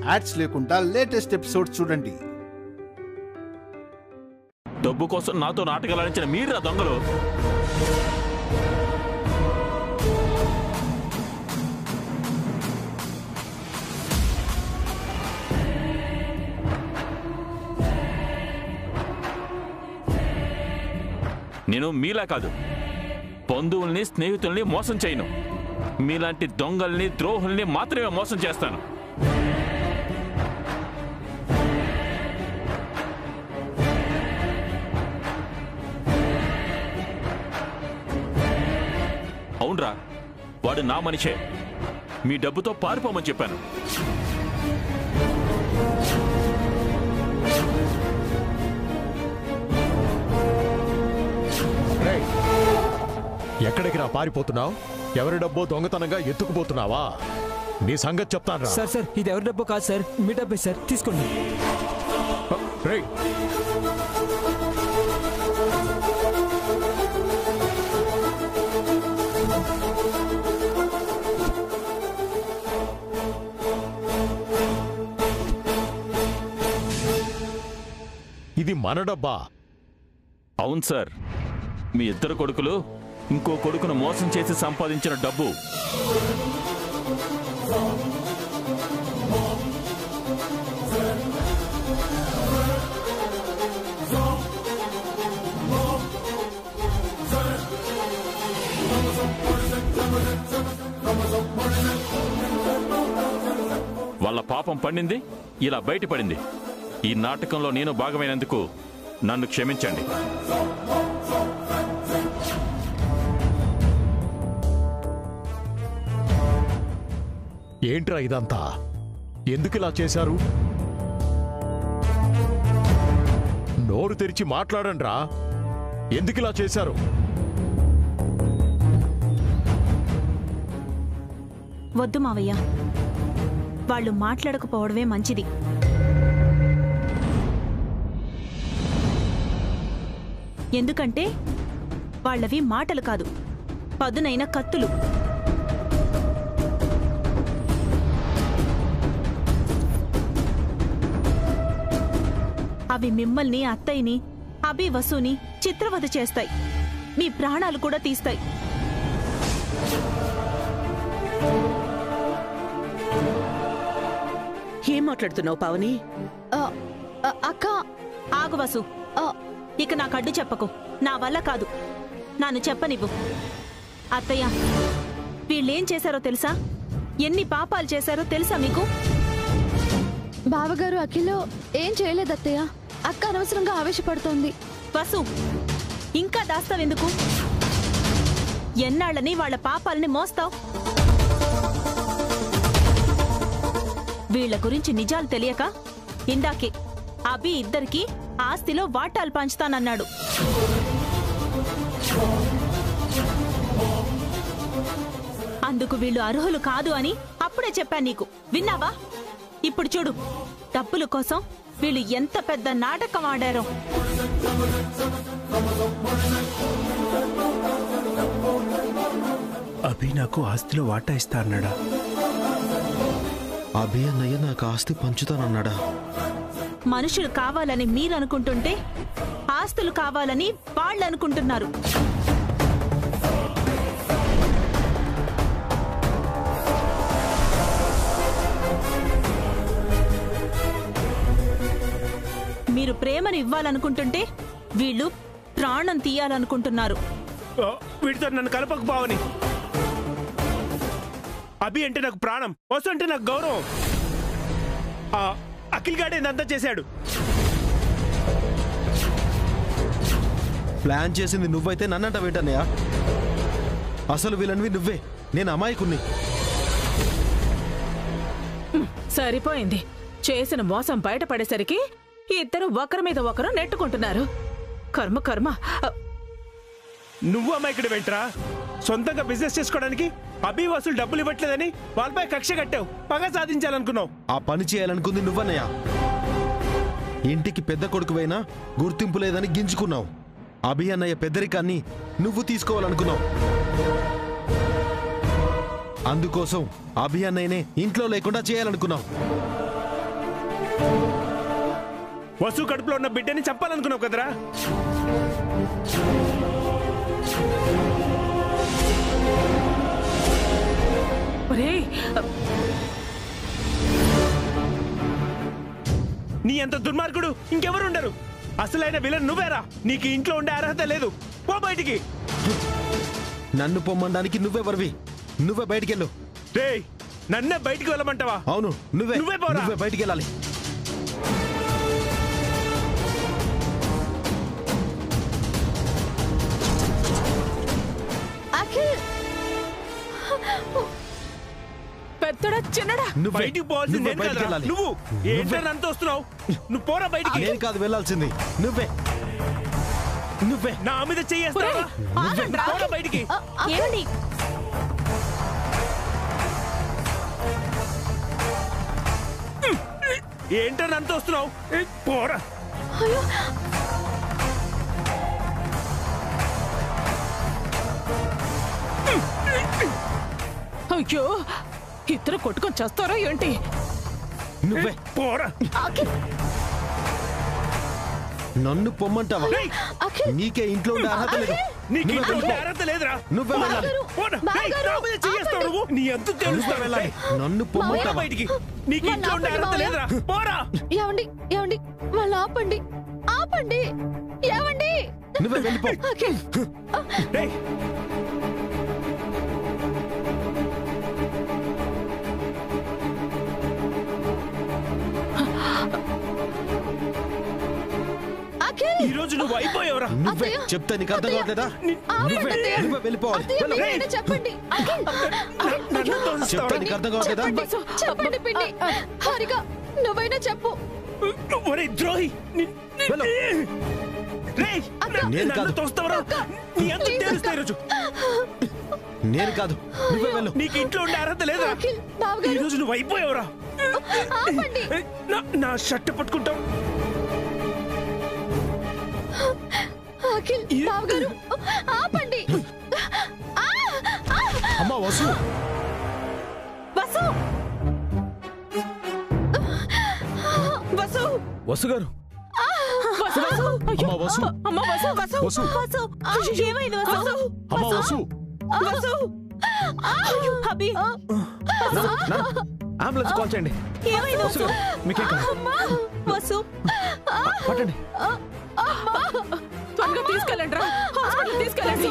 Ads లేకుండా latest episodes చూడండి. డబ్బు కోసం నాతో నాటకాలు ఆడించిన మీరా దొంగలు? నేను మీలా కాదు, బంధువుల్ని స్నేహితుల్ని మోసం చేయను. మీలాంటి దొంగల్ని ద్రోహుల్ని మాత్రమే మోసం చేస్తాను. అవునరా, వాడు నా మనిషే. మీ డబ్బుతో పారిపోమని చెప్పాను. ఎక్కడికి రా పారిపోతున్నావు? ఎవరి డబ్బో దొంగతనంగా ఎత్తుకుపోతున్నావా? నీ సంగతి చెప్తాను రా. సార్ ఇది ఎవరి డబ్బో కాదు సార్, మీ డబ్బే సార్, తీసుకోండి. ఇది మన డబ్బా? అవును సార్, మీ ఇద్దరు కొడుకులు ఇంకో కొడుకును మోసం చేసి సంపాదించిన డబ్బు. వాళ్ళ పాపం పండింది, ఇలా బయటపడింది. ఈ నాటకంలో నేను భాగమైనందుకు నన్ను క్షమించండి. ఏంట్రా ఇదంతా? ఎందుకిలా చేశారు? నోరు తెరిచి మాట్లాడండ్రా. ఎందుకిలా చేశారు? వద్దు మావయ్య, వాళ్ళు మాట్లాడకపోవడమే మంచిది. ఎందుకంటే వాళ్ళవి మాటలు కాదు, పదునైన కత్తులు. అవి మిమ్మల్ని, అత్తయ్యని, అభి, వసుని చిత్రవద చేస్తాయి. మీ ప్రాణాలు కూడా తీస్తాయి. ఏం మాట్లాడుతున్నావు పావని? అక్క ఆగు వసు, ఇక నాకు అడ్డు చెప్పకు. నా వల్ల కాదు, నన్ను చెప్పనివ్వు. అత్తయ్య, వీళ్ళేం చేశారో తెలుసా? ఎన్ని పాపాలు చేశారో తెలుసా మీకు? బావగారు అఖిలో ఏం చేయలేదు అత్తయ్య. అక్క అనవసరంగా ఆవేశపడుతోంది. వసు, ఇంకా దాస్తావెందుకు? ఎన్నాళ్ళని వాళ్ళ పాపాలని మోస్తావు? వీళ్ల గురించి నిజాలు తెలియక ఇందాకే అభి ఇద్దరికి ఆస్తిలో వాటాలు పంచుతానన్నాడు. అందుకు వీళ్ళు అర్హులు కాదు అని అప్పుడే చెప్పాను నీకు. విన్నావా? ఇప్పుడు చూడు, డబ్బుల కోసం వీళ్ళు ఎంత పెద్ద నాటకం ఆడారో. అభి నాకు ఆస్తిలో వాటా ఇస్తా అన్నాడా? అభి అన్నయ్య నాకు ఆస్తి పంచుతానన్నాడా? మనుషులు కావాలని మీరనుకుంటుంటే ఆస్తులు కావాలని వాళ్ళు అనుకుంటున్నారు. మీరు ప్రేమను ఇవ్వాలనుకుంటుంటే వీళ్ళు ప్రాణం తీయాలనుకుంటున్నారు. వీటితో నన్ను కలపకు బావని. అభి అంటే నాకు ప్రాణం, వసు అంటే నాకు గౌరవం. అఖిల్ గాడే ఇదంతా చేశాడు. ప్లాన్ చేసింది నువ్వైతే నన్నంట వేటన్నయ్య. అసలు వీళ్ళనివి నువ్వే, నేను అమాయకుణ్ణి. సరిపోయింది. చేసిన మోసం బయటపడేసరికి ఇద్దరు ఒకరి మీద ఒకరు నెట్టుకుంటున్నారు. కర్మ కర్మ. నువ్వు అమాయకుడు వెంట్రా. సొంతంగా బిజినెస్ చేసుకోవడానికి అభి వసూలు డబ్బులు ఇవ్వట్లేదని వాళ్ళపై కక్ష కట్టావు, పగ సాధించాలనుకున్నావు. ఆ పని చేయాలనుకుంది నువ్వన్నయ్య. ఇంటికి పెద్ద కొడుకువైనా గుర్తింపు లేదని గింజుకున్నావు. అభి అన్నయ్య పెద్దరికాన్ని నువ్వు తీసుకోవాలనుకున్నావు. అందుకోసం అభి అన్నయ్యనే ఇంట్లో లేకుండా చేయాలనుకున్నావు. వసు కడుపులో ఉన్న బిడ్డని చెప్పాలనుకున్నావు కదరా? ఒరేయ్, నీ అంత దుర్మార్గుడు ఇంకెవరు ఉండరు. అసలైన విలన్ నువ్వేరా. నీకు ఇంట్లో ఉండే అర్హత లేదు. పో బయటికి. నన్ను పొమ్మడానికి నువ్వెవరివి? నువ్వే బయటికెళ్ళు. రేయ్, నన్నే బయటికి వెళ్ళమంటావా? అవును, నువ్వే నువ్వే పోరా. నువ్వే బయటికి వెళ్ళాలి. అఖిల్ పెద్దడా చిన్నడా? నువ్వే బయటికి పోవాల్సింది నువ్వే నేను బయటికి కాదురా. వెళ్ళాలి. నువ్వు ఏంటని అంత వస్తున్నావు? నువ్వు పోరా బయటికి. నేను కాదు వెళ్ళాల్సింది, నువ్వే నువ్వే. నా మీద చెయ్యేస్తావా? ఒరేయ్, ఆగండ్రా. పోరా బయటికి. ఏమండి ఏంటని అంత వస్తున్నావు? పోరా. అయ్యో, ఇద్దరు కొట్టుకొని చేస్తారా ఏంటి? నువ్వే పోరా. నన్ను పొమ్మంటావా? అఖిల్ నీకే ఇంట్లో ఉండే అర్హత లేదు. నీకు నువ్వే ఇంట్లో ఉండే వెళ్ళిపో. అర్హత లేదురా. నువ్వే వెళ్ళాలి. పోరా. రేయ్, బావగారు, నా మీద చెయ్యేస్తావు నువ్వు. నీ అంత నువ్వే తెలుస్తా వెళ్ళాలి. నన్ను పోరా పొమ్మంటావా? బయటికి. నీకు ఇంట్లో ఉండే అర్హత మావయ్య. లేదురా. పోరా. ఏమండి ఏమండి వాళ్ళు ఆపండి ఆపండి ఏమండి నువ్వే వెళ్ళిపో. అఖిల్ రేయ్, అఖిల్ ఈ రోజు నువ్వు అయిపోయావురా. నువ్వే అత్తయ్య. చెప్తే నీకు అర్థం కావట్లేదా? ఆపండి నువ్వే అత్తయ్య. నువ్వే వెళ్ళిపోవాలి. అత్తయ్య, వెళ్ళు. మీరైనా చెప్పండి అఖిల్ నన్ను తోస్తావా? చెప్తే నీకు అర్థం కావట్లేదా? చెప్పండి పిన్ని హారిక నువ్వైనా చెప్పు ఒరే ద్రోహి. వెళ్ళు. రేయ్, నేను నన్ను కాదు. తోస్తావరా? నీ అంత తెలుస్తా ఈరోజు. నేను కాదు, నువ్వే వెళ్ళు. నీకు ఇంట్లో ఉండే అర్హత లేదురా. అఖిల్ ఈ బావగారు రోజు నువ్వు అయిపోయావురా. ఆపండి నా షర్ట్ పట్టుకుంటావు. అఖిల్ బావగారు ఆపండి ఆ! ఆ! అమ్మా వసు, వసు వసు, వసు గారు, వసు, అయ్యో, అమ్మా వసు, అమ్మ వసు, వసు, వసు, వసు ఏమైంది వసు? అమ్మా వసు. వసు. అభి అంబులెన్స్ కాల్ చేయండి. ఏమైంది వసు? మీకేం కాదు. వసు పట్టండి. త్వరగా తీసుకెళ్ళండి రా, హాస్పిటల్ తీసుకెళ్ళండి.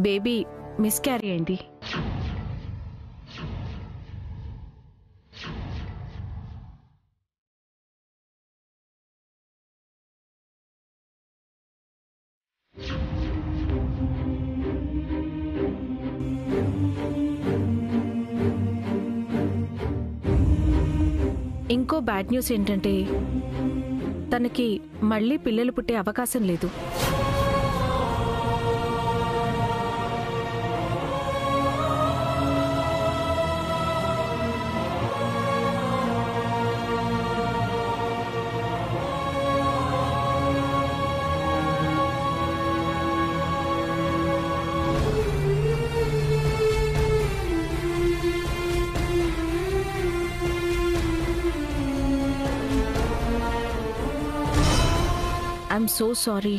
బేబీ మిస్క్యారీ అయింది. ఇంకో బ్యాడ్ న్యూస్ ఏంటంటే తనకి మళ్ళీ పిల్లలు పుట్టే అవకాశం లేదు. I'm so sorry.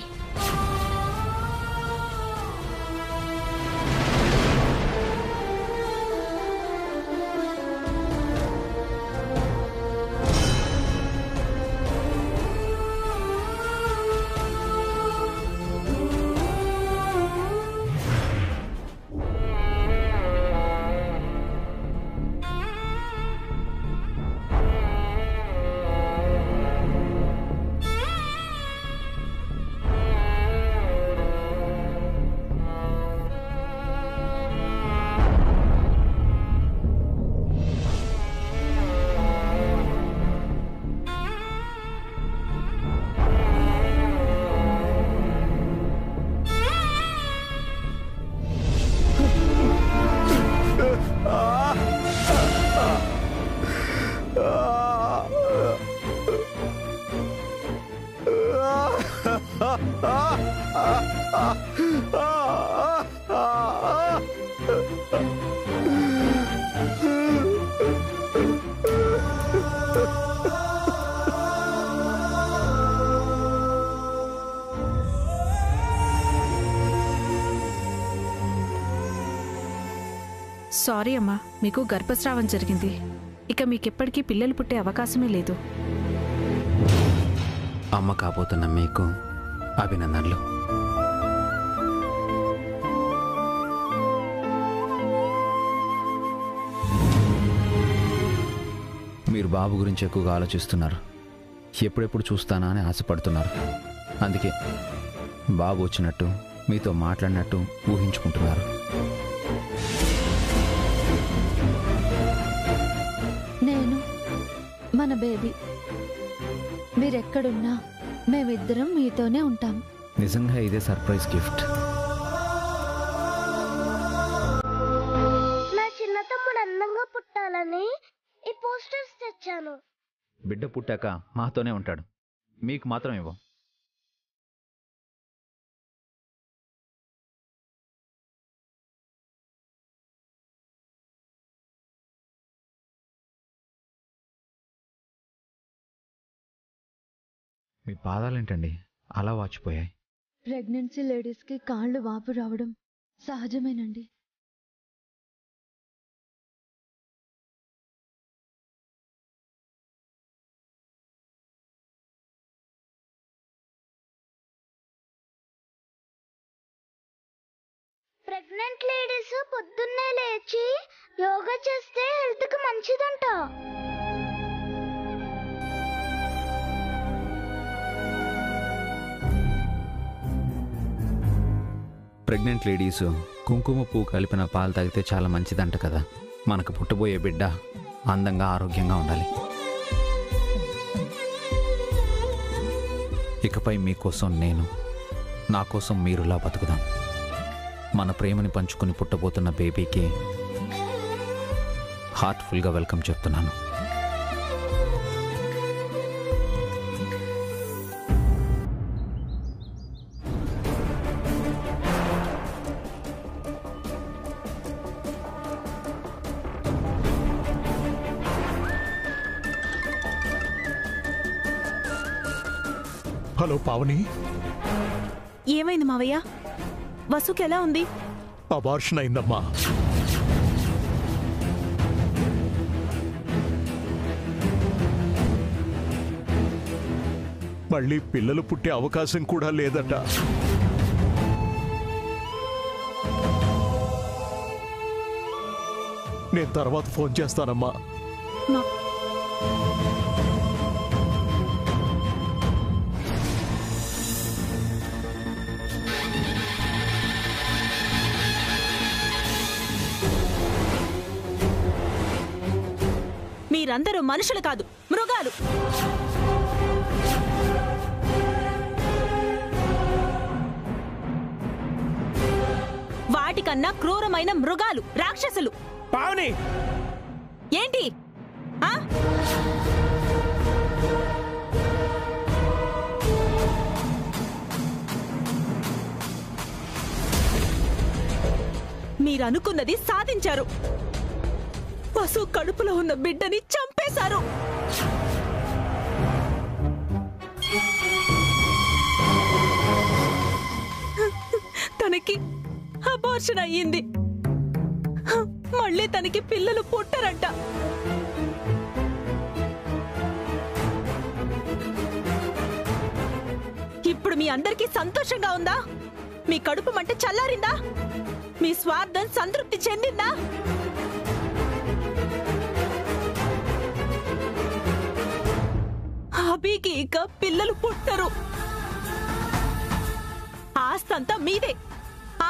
సారీ అమ్మా, మీకు గర్భస్రావం జరిగింది. ఇక మీకెప్పటికీ పిల్లలు పుట్టే అవకాశమే లేదు. అమ్మ కాబోతున్న మీకు అభినందనలు. మీరు బాబు గురించి ఎక్కువగా ఆలోచిస్తున్నారు. ఎప్పుడెప్పుడు చూస్తానా అని ఆశపడుతున్నారు. అందుకే బాబు వచ్చినట్టు మీతో మాట్లాడినట్టు ఊహించుకుంటున్నారు. నేను, మన బేబీ, మీరెక్కడున్నా మేమిద్దరం మీతోనే ఉంటాం. నిజంగా ఇదే సర్ప్రైజ్ గిఫ్ట్. నా చిన్న తమ్ముడు అందంగా పుట్టాలని ఈ పోస్టర్స్ తెచ్చాను. బిడ్డ పుట్టాక మాతోనే ఉంటాడు, మీకు మాత్రం ఇవ్వం. మీ పాదాలేంటండి అలా వాచిపోయాయి? ప్రెగ్నెన్సీ లేడీస్కి కాళ్ళు వాపు రావడం సహజమేనండి. ప్రెగ్నెంట్ లేడీస్ పొద్దున్నే లేచి యోగా చేస్తే హెల్త్కి మంచిదంట. ప్రెగ్నెంట్ లేడీస్ కుంకుమ పువ్వు కలిపిన పాలు తాగితే చాలా మంచిదంట కదా. మనకు పుట్టబోయే బిడ్డ అందంగా ఆరోగ్యంగా ఉండాలి. ఇకపై మీకోసం నేను, నా కోసం మీరులా బతుకుదాం. మన ప్రేమని పంచుకుని పుట్టబోతున్న బేబీకి హార్ట్ఫుల్గా వెల్కమ్ చెప్తున్నాను. హలో పావని. ఏమైంది మావయ్య? వసుకి ఎలా ఉంది? అబార్షన్ అయిందమ్మా. మళ్ళీ పిల్లలు పుట్టే అవకాశం కూడా లేదట. నేను తర్వాత ఫోన్ చేస్తానమ్మా. మీరందరూ మనుషులు కాదు, మృగాలు. వాటికన్నా క్రూరమైన మృగాలు, రాక్షసులు. పావని ఏంటి? మీరనుకున్నది సాధించారు. వసు కడుపులో ఉన్న బిడ్డని చంపేశారు. తనకి అబార్షన్ అయ్యింది. మళ్ళీ తనకి పిల్లలు పుట్టరంట. ఇప్పుడు మీ అందరికీ సంతోషంగా ఉందా? మీ కడుపు మంట చల్లారిందా? మీ స్వార్థం సంతృప్తి చెందిందా? అభికి ఇక పిల్లలు పుట్టరు. ఆస్తంతా మీదే.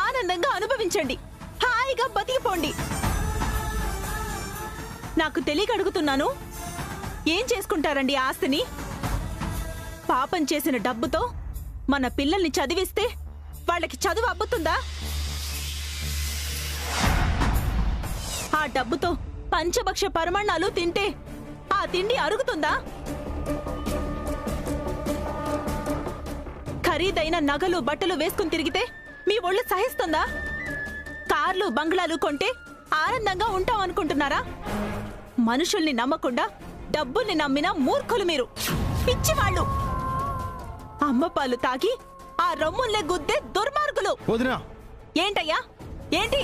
ఆనందంగా అనుభవించండి, హాయిగా బతికిపోండి. నాకు తెలియక అడుగుతున్నాను, ఏం చేసుకుంటారండి ఆస్తిని? పాపం చేసిన డబ్బుతో మన పిల్లల్ని చదివిస్తే వాళ్ళకి చదువు అబ్బుతుందా? ఆ డబ్బుతో పంచభక్ష పరమాణాలు తింటే ఆ తిండి అరుగుతుందా? ఖరీదైన నగలు బట్టలు వేసుకుని తిరిగితే మీ ఒళ్ళు సహిస్తుందా? కార్లు బంగ్లాలు కొంటే ఆనందంగా ఉంటాం అనుకుంటున్నారా? మనుషుల్ని నమ్మకుండా డబ్బుల్ని నమ్మిన మూర్ఖులు మీరు, పిచ్చివాళ్ళు. అమ్మ పాలు తాగి ఆ రొమ్ముల్నే గుద్దే దుర్మార్గులు. వదినా, ఏంటయ్యా ఏంటి?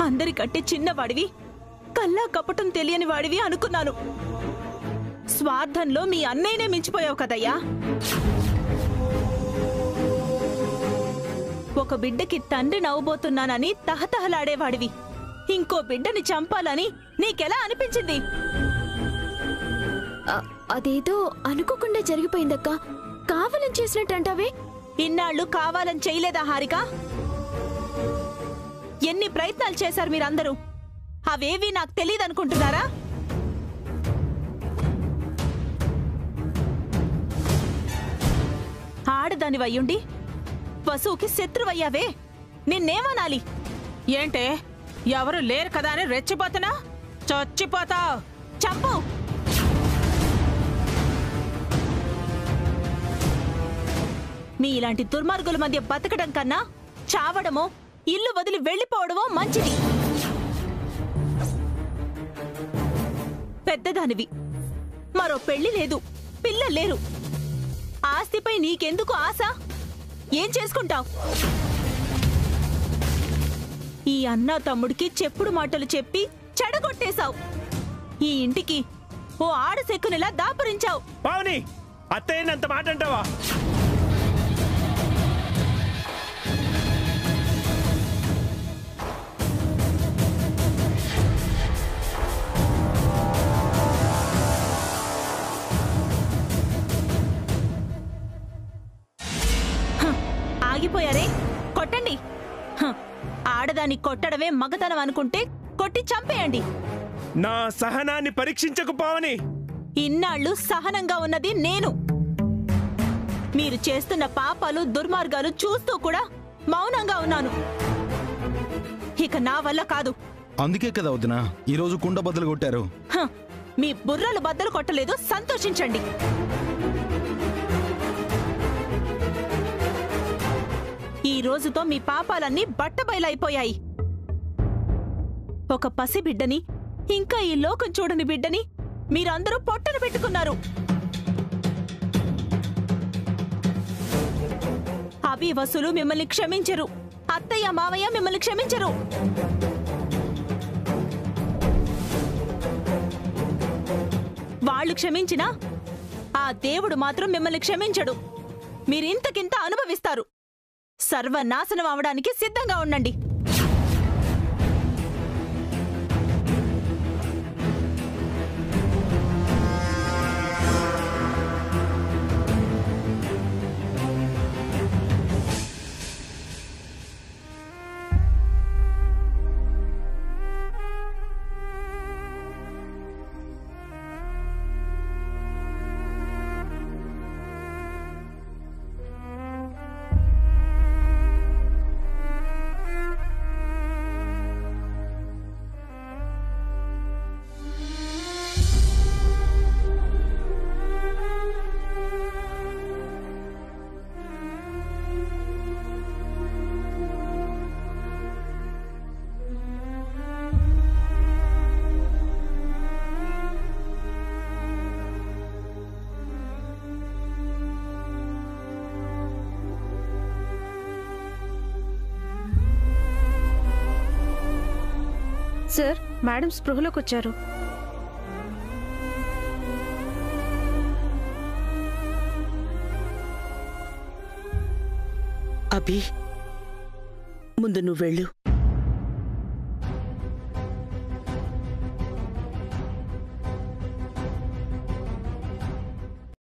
అందరికంటే చిన్నవాడివి, కల్లా కపటం తెలియని వాడివి అనుకున్నాను. స్వార్థంలో మీ అన్నయ్యనే మించిపోయావు కదయ్యా. ఒక బిడ్డకి తండ్రి నవ్వబోతున్నానని తహతహలాడేవాడివి, ఇంకో బిడ్డని చంపాలని నీకెలా అనిపించింది? అదేదో అనుకోకుండా జరిగిపోయిందక్క. కావాలని చేసినట్టంటావే. ఇన్నాళ్ళు కావాలని చేయలేదా హారిక? ఎన్ని ప్రయత్నాలు చేశారు మీరందరూ? అవేవి నాకు తెలియదనుకుంటున్నారా? ఆడదానివయ్యుండి వసుకి శత్రువయ్యావే, నిన్నేమనాలి? ఏంటే ఎవరు లేరు కదా అని రెచ్చిపోతున్నా? చచ్చిపోతావు. చంపు. మీ ఇలాంటి దుర్మార్గుల మధ్య బతకడం కన్నా చావడమో ఇల్లు వదిలి వెళ్లిపోవడమో మంచిది. పెద్దదానివి, మరో పెళ్లి లేదు, పిల్లలు లేరు. ఆస్తిపై నీకెందుకు ఆశ? ఏం చేసుకుంటావు? ఈ అన్న తమ్ముడికి చెప్పుడు మాటలు చెప్పి చెడగొట్టేశావు. ఈ ఇంటికి ఓ ఆడసెక్కునిలా దాపురించావు. పావని, అత్తయ్యనంత మాట అంటావా? ఆగిపోయారే, కొట్టండి. ఆడదాన్ని కొట్టడమే మగతనం అనుకుంటే కొట్టి చంపేయండి. నా సహనాన్ని పరీక్షించకు పావని. ఇన్నాళ్ళు సహనంగా ఉన్నది నేను. మీరు చేస్తున్న పాపాలు దుర్మార్గాలు చూస్తూ కూడా మౌనంగా ఉన్నాను. ఇక నా వల్ల కాదు. అందుకే కదా వదినా ఈరోజు కుండ బద్దలు కొట్టారు. మీ బుర్రలు బద్దలు కొట్టలేదు, సంతోషించండి. ఈ రోజుతో మీ పాపాలన్నీ బట్టబయలైపోయాయి. ఒక పసిబిడ్డని, ఇంకా ఈ లోకం చూడని బిడ్డని మీరందరూ పొట్టను పెట్టుకున్నారు. అభి వసులు మిమ్మల్ని క్షమించరు, అత్తయ్య మావయ్య మిమ్మల్ని క్షమించరు. వాళ్ళు క్షమించినా ఆ దేవుడు మాత్రం మిమ్మల్ని క్షమించడు. మీరింతకింత అనుభవిస్తారు. సర్వనాశనం అవడానికి సిద్ధంగా ఉండండి. సార్ మేడం స్పృహలోకి వచ్చారు. అభి, ముందు నువ్వు వెళ్ళు.